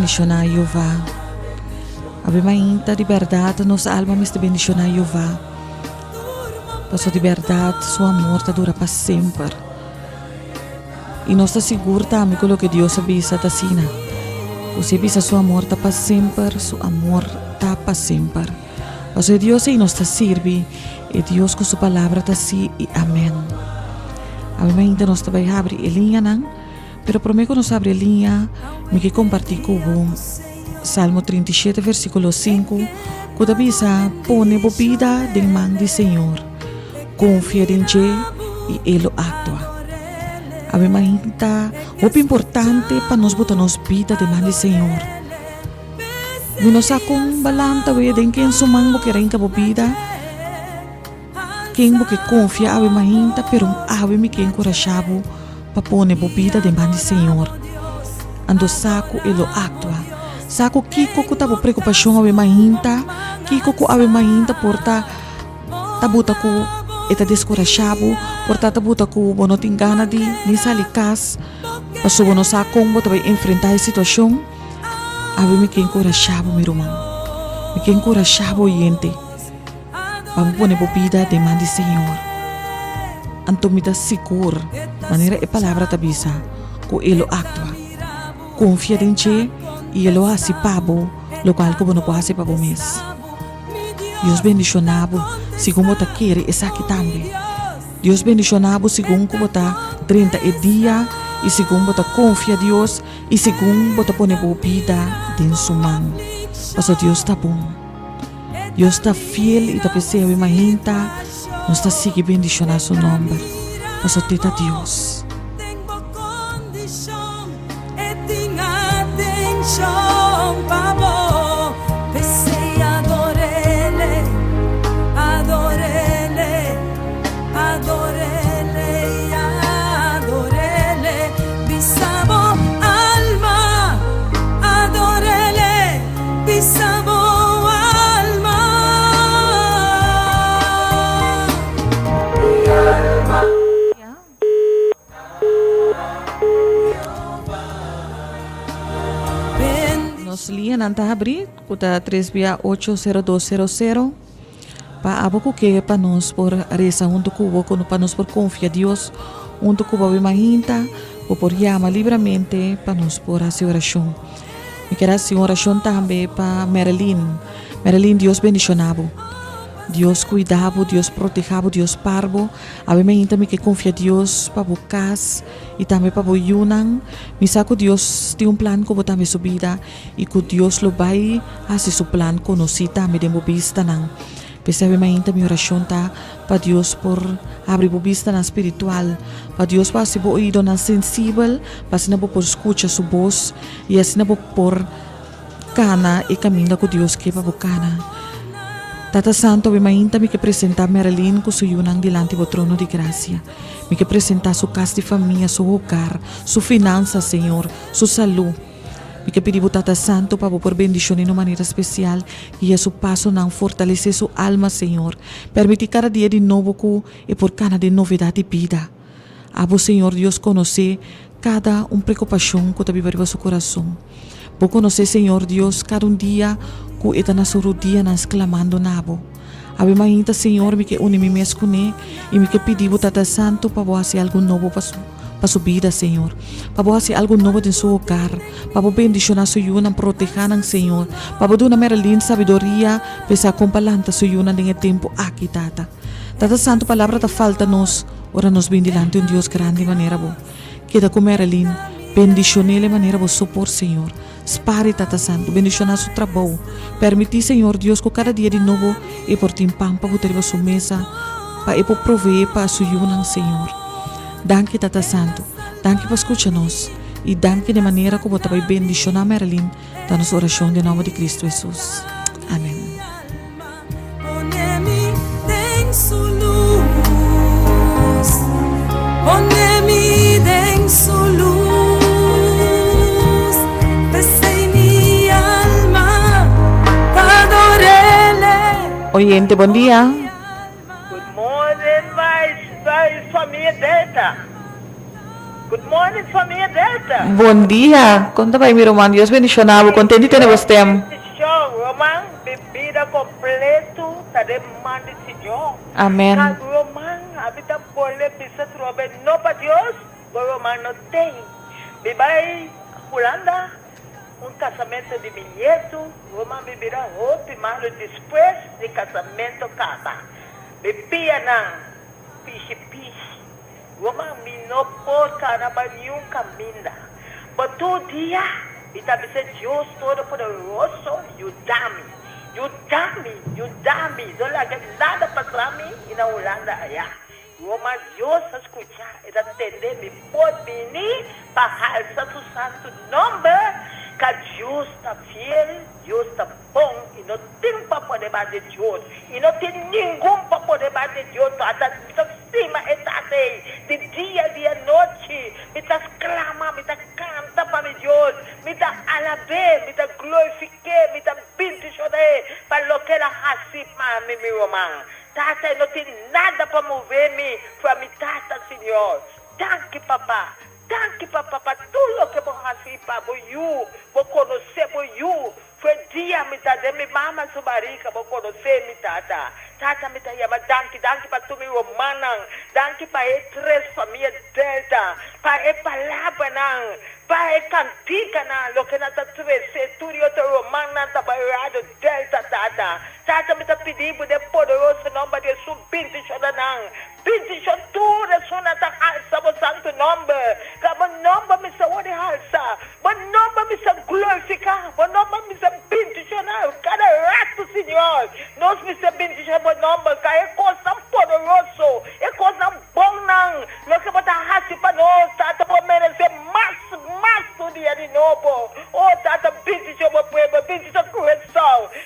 bendicionar Jeová. Ave mainta de verdade, nossa alma está bendicionar Jeová. Passou de verdade, sua amor está dura para sempre. E nós está seguro também com o que Deus avisa da sina. Você avisa sua amor está para sempre, seu amor está para sempre. Passou Deus e nós está serve, e Deus com sua palavra está assim e amém. Ave mainta nós está vai abrir a linha não, pero prometo nós abrir a linha, me que compartilhar com você. Salmo 37, versículo 5, que avisa, pone bebida de mão do Senhor, confia em Ti e Ele atua. Ave mainta, o importante para nós botar nos vida de mão do Senhor. E nós acom balanta em quem sumang que reina bebida, quem que confia ave mainta, pero ave me que encorajado para pone bebida de mão do Senhor. Ando saco Ele atua. Saco kiko ko tabo preocupação ave mainta, kiko ko ave mainta porta tabuta ko eta descorachado, porta tabuta ko bono tingana di ni salikas, paso bono sakong mo tabay enfrentar a situação, ave me que encorajado mi romang, me que encorajado yente, vamos pone bobida de mão do Senhor, antomita seguro, maneira e palavra tabisa, ko Ele atua, confia em Ti. E ele hace pabo, lo qual como não pode para o mês. Deus bendicionado, segundo você quer, é aqui também. Deus bendicionado, segundo como você 30 dia, e segundo você confia em Deus, e segundo você põe a vida dentro sua mão. Mas Deus está bom. Deus está fiel e está pensando em gente, nós está seguindo bendicionar seu nome. Mas está Deus. Pavo, pensei adorele, adorele, adorele, adorele, bisabo alma, adorele, bisabo alma. Nos lian anta abrir, kuta 3680200 pa abo ko que pa nos por reza junto kubo kono pa nos por confia Dios junto kubo vi mahinta o por llama livremente pa nos por hacer oración. Me quero hacer oración também pa Marilyn, Dios bendicionabo. Deus cuidava, Deus protegava, Deus parvo. Ave mainta me que confia Deus para buscas e também para boiunan. Me saco Deus tem plan como também subida e que Deus lo vai fazer seu plan conhecida me demo vista nan. Pese ave mainta mi oração tá para Deus por abrir bo vista na espiritual, para Deus para se bo oído na sensível, para se na bo por escucha su voz e assim na bo por cana e caminho com Deus que para bocana. Tata Santo, me mainta me que apresentar Marilyn com seu yunang dilante do trono de graça. Me que apresentar sua casa de família, seu hogar, sua finança, Senhor, sua saúde. Me que pedir Tata Santo para por bendição de maneira especial e a seu passo não fortalecer sua alma, Senhor. Permitir cada dia de novo com e por cada de novidade de vida. Abo, Senhor Deus, conhecer cada preocupação que está vivendo seu coração. Vou conhecer, Senhor Deus, cada dia que está na sua dia nas clamando nabo. Ave mainta, Senhor, me que une me mesmo e me que pedir Tata Santo para fazer algo novo para sua vida, Senhor. Para fazer algo novo em seu hogar. Para bendicionar sua yuna, proteger, Senhor. Para dar uma Marilyn sabedoria, para compalanta sua yuna em tempo aqui, Tata. Tata Santo, palavra da falta nos, ora nos bendilante Deus grande maneira boa. Queda com Marilyn, bendicionele maneira boa supor, Senhor. Spare, Tata Santo, bendicionar seu trabalho. Permitir, Senhor Deus, que cada dia de novo e por timpam para botar sua mesa, para prover para sua yunang, Senhor. Danke, Tata Santo. Danke para escutar-nos. E danke de maneira como você vai bendicionar Marilyn da nossa oração de nome de Cristo Jesus. Amém. Ponemi den su luz, ponemi den su luz. Oyente, bom dia. Good morning, my família data. Good morning, família Delta. Bom dia. Conta para mim, Roman. Deus bendicionado. Contente de você. Show, Roman, bebida completo, tá de mande Senhor. Amém. Roman, habita por le bisa trobe no para Deus, Roman não tem. Bibai, Holanda, casamento de bilhete, Roman bebida roupa, mas depois de casamento acaba. Bebia na piche. Roman me não pode caramba nenhum caminho. Mas todo dia, está dizendo Deus todo poderoso, ajuda-me. Não larga nada para mim e na Holanda allá. Roman Deus escuchar e atender me pode venir para alçar o santo nome. Que Deus está fiel, Deus está bom e não tem para poder bater Deus. E não tem ninguém para poder bater Deus. Está cima e está aí. De dia e noite. Me está clama, me está canta para Deus. Me está alaber, me está glorificar, me está bendicionar. Para lo que ela assim para mim, meu irmão. Tata, não tem nada para mover-me. Para mim, tata, Senhor. Danke, papá. Danke, papá, para tudo que você faz para eu, vou conhecer eu. Foi dia me tá de minha mama subarica, vou conhecer me tata. Tata me tá chama danke para tu me romana, danke para três famílias delta, para palavra não, para cantica não, lo que na tá três, tu e outro romana tá bairado delta tata. Tata me tá pedindo de poderoso nome de subinte chodanang. Bendição tudo, só tá halsa, o santo nome. Cada nome me sa de halsa, o nome me sa glorificar, o nome me sa bendicionar. Cada rato, Senhor, nós me sa bendicionar o nome, que é coisa poderoso, é coisa bom não. Lo que bota halsa para nós, tata por merecer mais do dia de novo. Oh, tata bendição o povo, bendição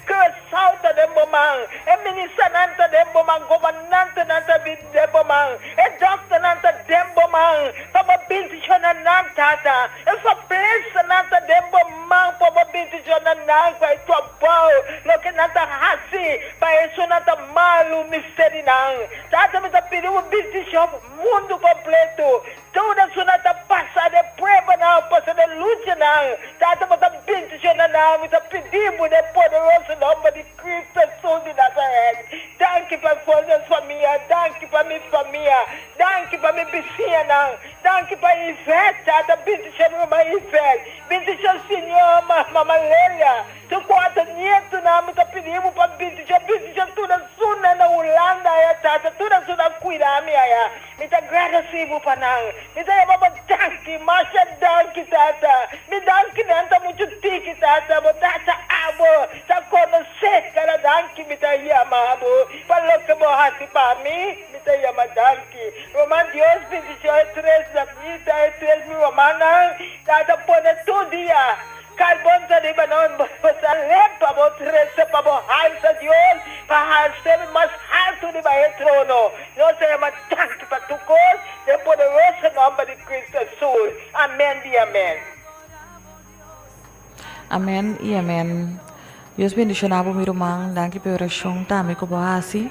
coração tá de momento, é ministrante de momento, governante nanta de momento, é doctor nanta de momento, para bendição nanta tata, é fabresa nanta de momento, para bendição nanta, é tua pau, lo que nanta hasi, para isso nanta malu mistério não, tata me tá pedindo bendição mundo completo, toda isso nanta passa de prova não, passa de luta não, tata me tá bendição não, me tá pedindo de poderoso nome de Cristo Jesus de Nazaré. Danke para a família, danke para minha família, danke para minha piscina, danke para a Ivete, tata, bendição mamãe Ivete, bendição Senhor, mamãe Lélia, tu quatro netos, não, me tá pedindo para bendição toda suna na Holanda, tata, toda suna cuidar minha, me tá agradecido para não, me tá mamãe danke, marcha danke, tata, me danke, não tá muito tique, tata, tata, abo, tá conhecer, cara, danke, me tá chamando, para lo que você para mim, me tá chamando danke, Roman Deus, bendição, é três da vida, é três mil romanas, tata, põe todo dia, carbon sa di ba noon, sa lepa mo, tresa pa mo, halsa Diyos, pahalsa mas alto di ba yung trono. No, sa matangki patukos, sa poderoso nome de Cristo Jesus. Amém e amém. Amém e amém. Deus bendicionado, meu irmão. Danke pela oração, também com boasi.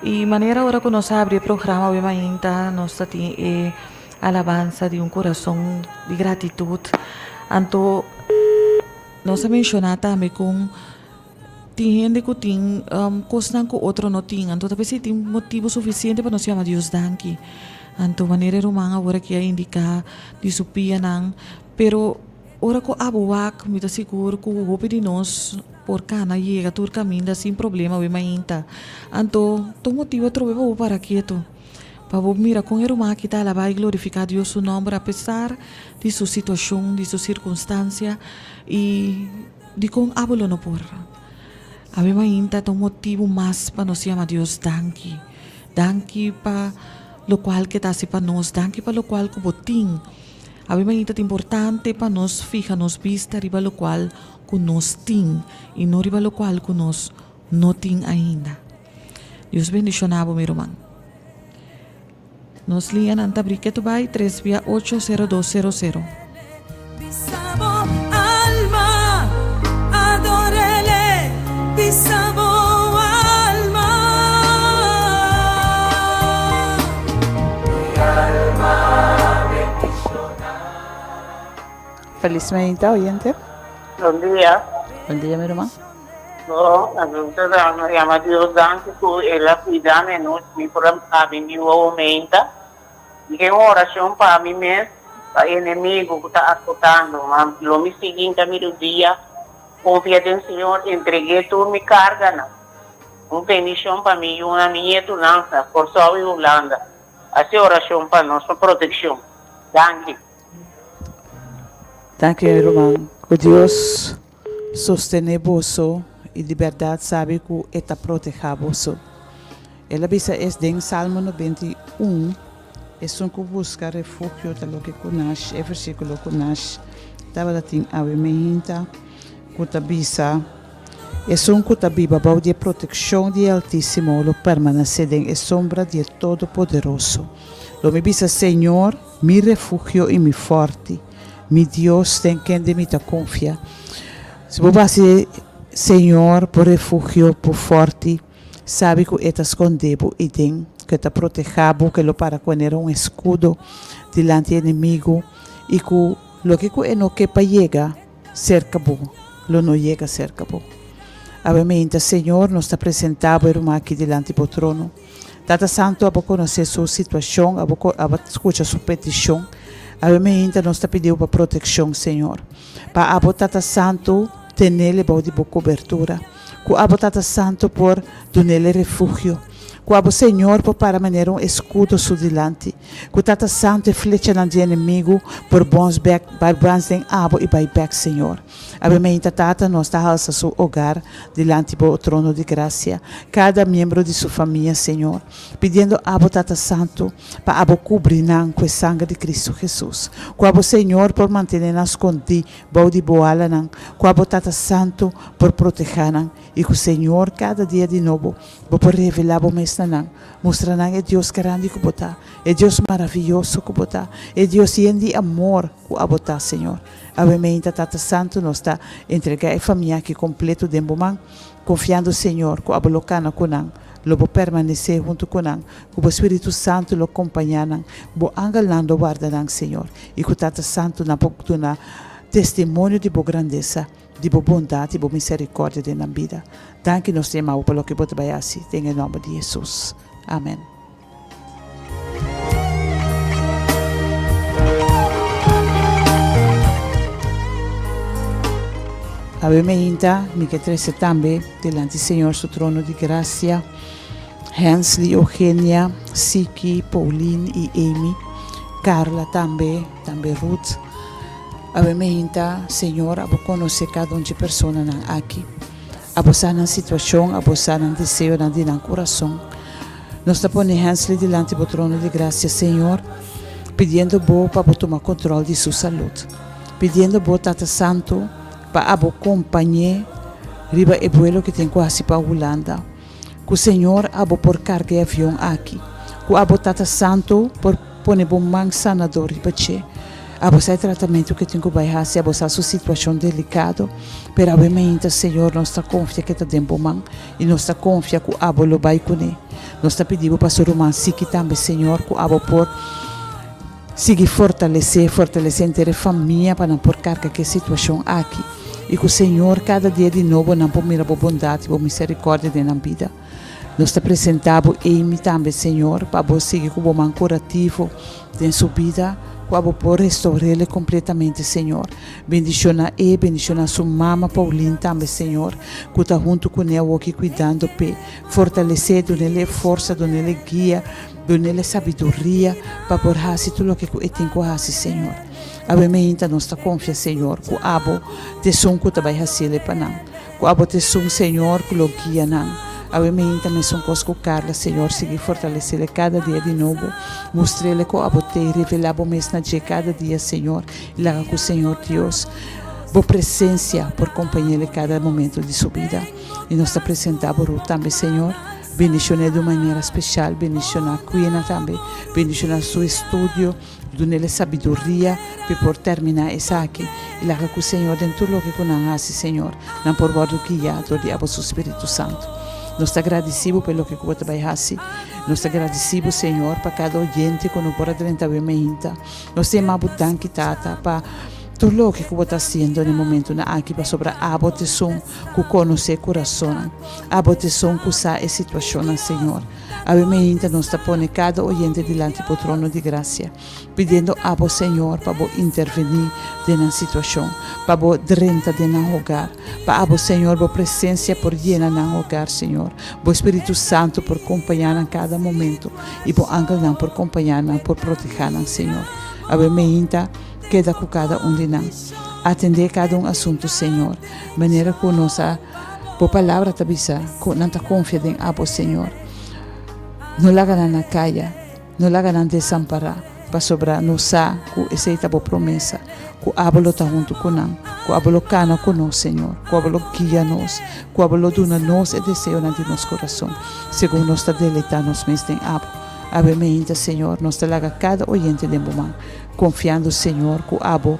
E maneira agora que nós abrimos o programa, bem ainda, nós temos alabança de coração de gratitude. Então, nós mencionamos também com tem gente que tem coisas que outro não tem. Então, talvez tem motivo suficiente para nós chamar Deus danke. Então, maneira romana agora que indica de supia não, pero ora que abuak, me tá seguro que o hope de nós por cana chega todo caminho sem problema, bem ainda. Então, o motivo trovo para quieto. Para mira com o irmão que está lá vai glorificar Deus seu nome apesar de sua situação, de sua circunstância e de com abuelo no por. A mim ainda tem um motivo mais para nós chamar Deus danke. Danke para o qual que está se para nós, danke para o qual que botim. A mim ainda é importante para nós fijar nos vista riba o qual que nós tem e não riba o qual que nós não tem ainda. Deus bendicionado, meu irmão. Nos ligan anta briqueto by 3-80200. Bisabo alma, adorele, bisabo alma. Mi alma bendición. Feliz mañana, oyente. Bom dia. Buen día, mi hermano. No, a llama Dios danke por ela cuidar de nós, me por a mim o aumenta. E que uma oração para mim mesmo, para inimigo que está escutando, mas lo me seguinte a dia, confia no Senhor, entreguei tudo me carga não. Bendição para mim, uma minha tunança, por só em Holanda. Essa oração para nós, para proteção. Danke. Danke, mi hermano. Que Dios sostenga vos y de verdad sabe que está proteja vos. Ela bisa es de Salmo 91. Es un que busca refugio de lo que conoce, el versículo conoce. Estaba la ting ave mehinta, que bisa. Es un que viva bajo de protección de Altísimo, lo permanece en la sombra de Todopoderoso. Lo me bisa, Señor, mi refugio y mi forte. Mi Dios, en quien de mí te confía. Se vos vas Señor, por refugio, por forte, sabe que está escondido y den que te protegabo, que lo para poner un escudo delante del enemigo y que lo que no quepa llega cerca vos, lo no llega cerca vos. Obviamente, Señor, nos está presentado hermano aquí delante del trono. Tata Santo, a conocer su situación, a escuchar su petición. Obviamente, nos está pidiendo para protección, Señor. Para a Tata Santo, tenerle de cobertura. Que a Tata Santo por darle refugio. Que a Senhor por para maneira escudo su delante. Que Tata Santo flecha no inimigo por bons em abo e by back, Senhor. Obviamente, Tata nos está alça seu hogar delante do trono de graça. Cada membro de sua família, Senhor. Pedindo a Tata Santo para abo cobrir com o sangue de Cristo Jesus. Que a Senhor por manter nas escondidas, de boala nan. Que a Tata Santo por proteger nan. E que o Senhor cada dia de novo por revelar o mês nan. Mostrar nan é Deus grande que botar. É Deus maravilhoso que botar. É Deus cheio de amor que a botar, Senhor. Obviamente, Tata Santo nos está entregando a família aqui completo de Boman, confiando, Senhor, que a bolocana com nan. Lo vou permanecer junto com nan. Que o Espírito Santo lo acompanha nan. Vou angalando guarda nan, Senhor. E que o Tata Santo na boca testemunho de boa grandeza, de boa bondade e boa misericórdia de na vida. Danke nos temamos pelo que você vai fazer. Em nome de Jesus. Amém. Obviamente, me que trece também delante do Senhor, seu trono de graça. Hensley, Eugenia, Siki, Pauline e Amy. Carla também Ruth. Obviamente, Senhor, abo conhecer cada de pessoa aqui. Abo sabe na situação, abo sabe no desejo, no coração. Nós estamos pondo Hensley delante do trono de graça, Senhor, pedindo bo para tomar controle de sua saúde. Pedindo bo Tata Santo para abo acompanhar riba e vuelo que tem quase para a Holanda. Que o Senhor abo por carga avião aqui. Que abo Tata Santo por pôr bom man sanador riba che. Abo sai tratamento que tem que fazer, abo sai sua situação delicada, pero obviamente, Senhor, nós está confia que está dentro man e nós está confia que abo lo vai com ele. Nós está pedindo para o romano que também, Senhor, que abo por seguir fortalecer inteira família para não por carga que situação aqui. E que o Senhor, cada dia de novo, não por mira boa bondade, boa misericórdia de na vida. Nós está apresentando Amy também, Senhor, para seguir com o bom curativo de sua vida. Quando por restaurar-lhe completamente, Senhor. Bendiciona sua mama Pauline também, Senhor. Que está junto com ela aqui cuidando, fortalecer, dando-lhe força, dando-lhe guia, dando-lhe sabedoria para por fazer tudo o que ele tem que fazer, Senhor. Obviamente, nós está confiando, Senhor, que abo te som que vai fazer para nós. Que abo te som, Senhor, que lo guia nós. Obviamente, também são coisas que Carla, Senhor, seguir fortalecer cada dia de novo. Mostrar-lhe que a bote e revelar o mês na dia cada dia, Senhor. E lá com o Senhor Deus, boa presença por acompanhar cada momento de sua vida. E nós apresentamos também, Senhor. Bendicionar de maneira especial, bendicionar a Queen também, bendicionar seu estúdio, dando-lhe sabedoria para por terminar essa aqui. E lá com o Senhor, dentro do que nós fazemos, Senhor, não por guardar o guiado de o Espírito Santo. Nós te agradecemos pelo que você vai fazer. Nós te agradecemos, Senhor, para cada oyente que nos pode adiantar bem. Nós te amamos tanto, Tata, para todo lo que você está haciendo en el momento na aqui para sobre abo te son que conoce o coração, abo te son que sabe a situação, Senhor. Obviamente nós está pone cada oyente delante do trono de graça, pedindo abo Senhor para intervenir na situação, para drenta de na hogar, para abo Senhor a presença por llena na hogar, Senhor, o Espírito Santo por acompanhar em cada momento e por ángel por acompanhar, por proteger, Senhor. Obviamente queda com cada de nós, atender cada assunto, Senhor, maneira que nossa por palavra te avisa, que não te confia em abo, Senhor. Não laga na caia, não laga na desamparar, para sobrar nossa, que aceita a promessa, que abo lo está junto com nós, que abo lo cana com nós, Senhor, que abo lo guia nós, que abo lo duna nós e desejo na de nosso coração, segundo nós está deleitando nos mês em abo. Obviamente, Senhor, nós te laga cada oyente de momento, confiando, Senhor, que abo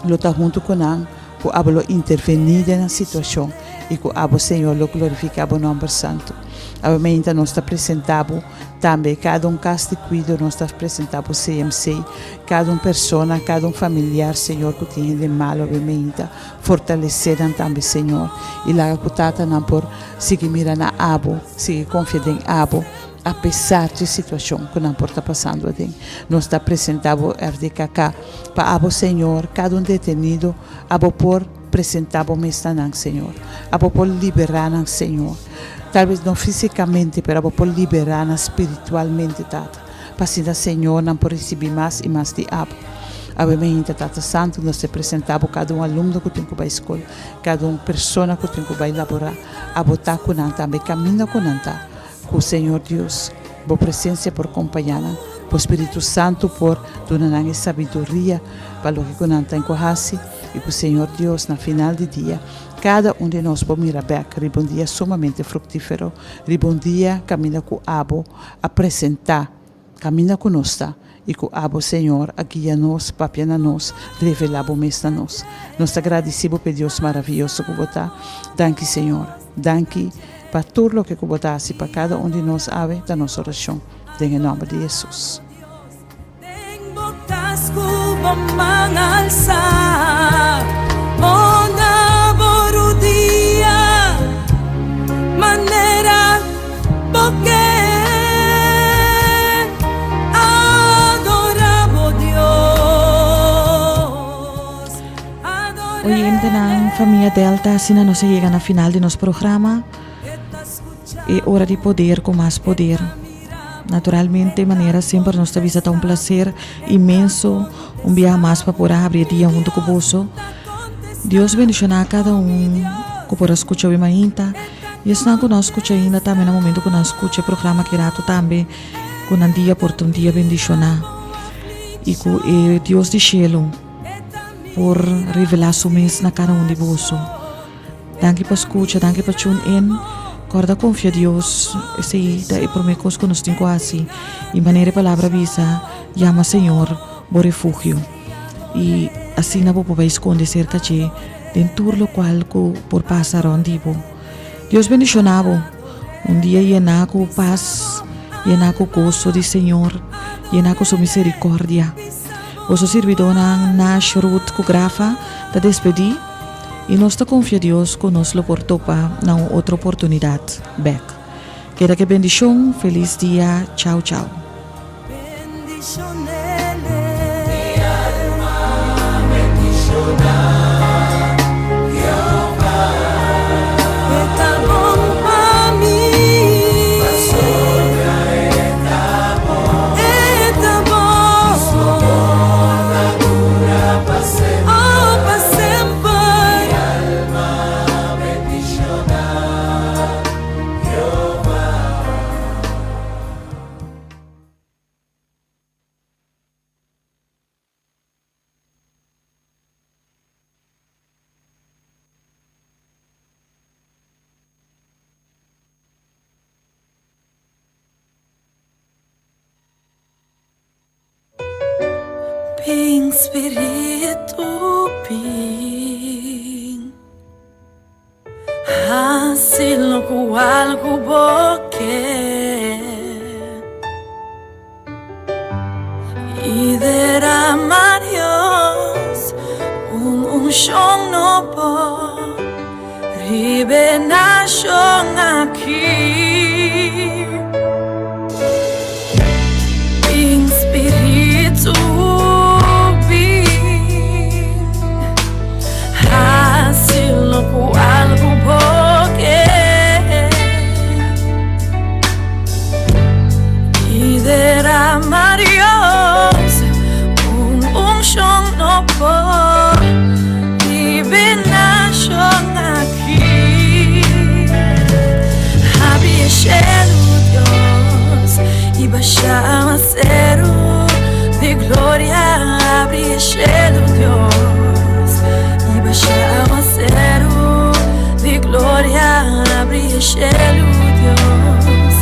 lo está junto com nós, que abo lo intervenir na situação e que abo, Senhor, lo glorifica o nome santo. Obviamente, nós está apresentando também cada caso de cuidado, nós está apresentando o CMC, cada pessoa, cada familiar, Senhor, que tem de mal, obviamente, fortalecer também, Senhor, e lá que tata não por seguir mirando a abo, seguir confiando em abo, apesar da situação que não está passando ali. Nós está apresentando o RDKK para abo, Senhor, cada detenido, abo por apresentar o mês, Senhor, abo por liberar, Senhor. Talvez não fisicamente, mas por liberar espiritualmente, Tata. Para assim, Senhor, não por receber mais e mais de abo. Obviamente, Tata Santo, nós te apresentamos cada aluno que tem que ir à escola, cada pessoa que tem que ir laborar, a botar com nós também, caminha com nós, com o Senhor Deus, por presença por acompanhar, por Espírito Santo por dar sabedoria para o que nós temos e com o Senhor Deus, na final do dia, cada de nós pode mirar back, riba dia sumamente frutífero, riba dia caminha com abo, apresentar, caminha conosco, e com abo, Senhor, a guia nos, papiana nos, revelar o mês a nós. Nós agradecemos por Deus maravilhoso que você danke, Senhor, danke para tudo o que você faz para cada de nós ave da nossa oração, em nome de Jesus. Manera porque adoramos Dios. Oyente ng Família Delta, sina nós chega na final de nosso programa. É hora de poder com mais poder. Naturalmente, de maneira sempre nos visita um prazer imenso, dia mais para poder abrir dia junto com você. Deus bendicionar a cada que por escutar o mainta. E está que nós escuta ainda também no momento que nós escuta o programa que rato também, com um dia por um dia bendicionar. E que Deus de cielo por revelar seu mês na cada de você. Danke por escuta, danke por tune in. Corda confia Deus, esse da promessas que nós temos quase. E maneira palavra visa, chama Senhor, o refúgio. E assim não vou poder esconder cerca de dentro do qual por passar onde vou. Deus bendicionava, dia llenar com paz, llenar com gozo do Senhor, llenar com sua misericórdia. Vosso servidor na Ruth Kugrafa te despedir e nós te confia Deus que nos lo portou para outra oportunidade. Back. Queda que bendição, feliz dia, tchau, tchau. Ping Spiritu Ping Hasil ku algo boque y derramar Dios shong no po ribe na shong aqui Ping spiritu ping hasil ku algo boke Idera Marios un shong no po ribe na shong aqui Había cielo Dios y baixaba cero de gloria Había cielo Dios y baixaba cero de gloria Había cielo Dios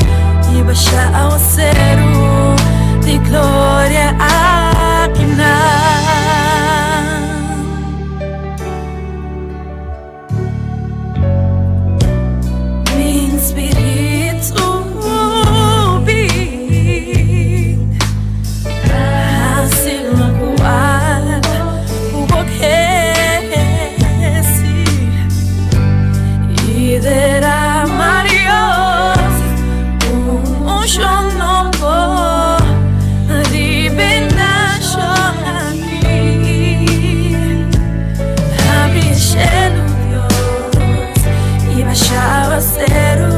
y baixava cero de gloria aqui Min spiritu bing hasil kuat ubokesi idera Marios un shong no po ribe na shong aqui Había cielo Dios y baixava cero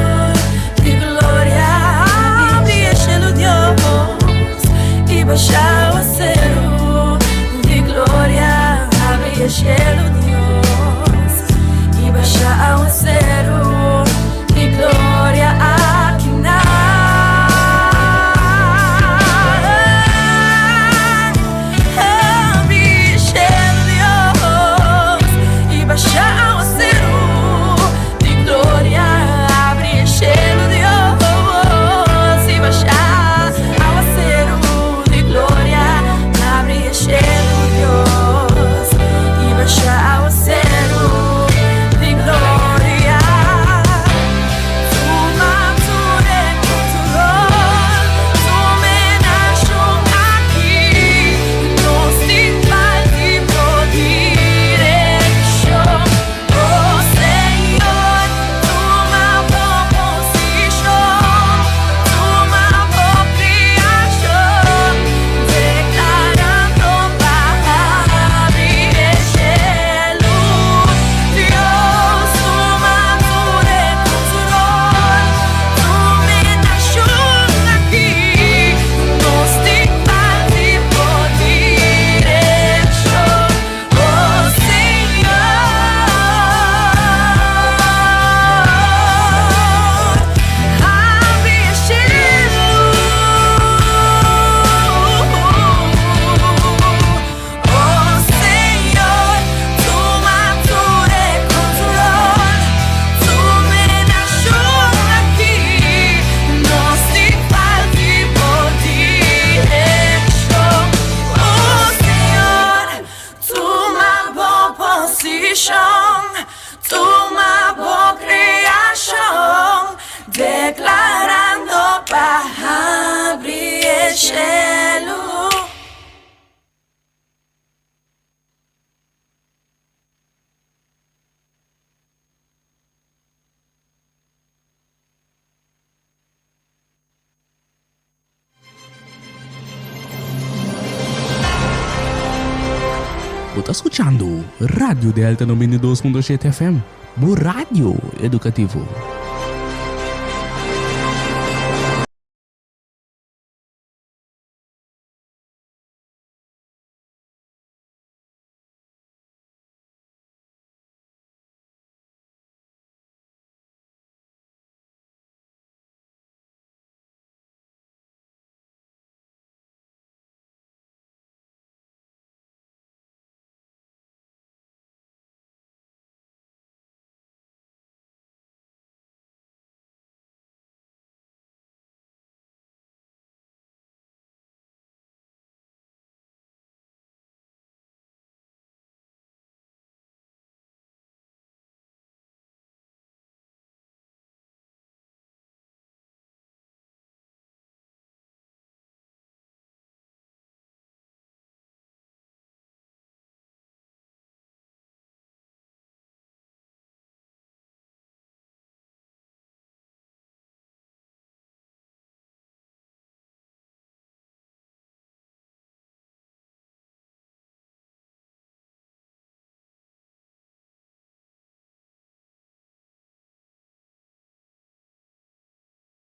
de gloria Había cielo Dios y baixava cero de gloria Había cielo Dios y baixava cero de gloria aqui Había cielo Dios y baixava cero de gloria Había cielo Dios y baixava cero de gloria Había cielo Dios y baixava cero de gloria Tuma tudo control Tume na shong aqui Não se faz de direction Oh Senhor, toma boa posição Toma boa criação Declarando palavra e cielo Deus, toma tudo control Tume na shong aqui Não se faz de direction Oh Senhor, Había cielo Oh Senhor, toma tudo control Tume na shong aqui Não se faz de direction Oh Senhor, toma boa posição Toma boa criação Declarando para abrir cielo Você está escutando Radio Delta 92.7 FM, o rádio educativo.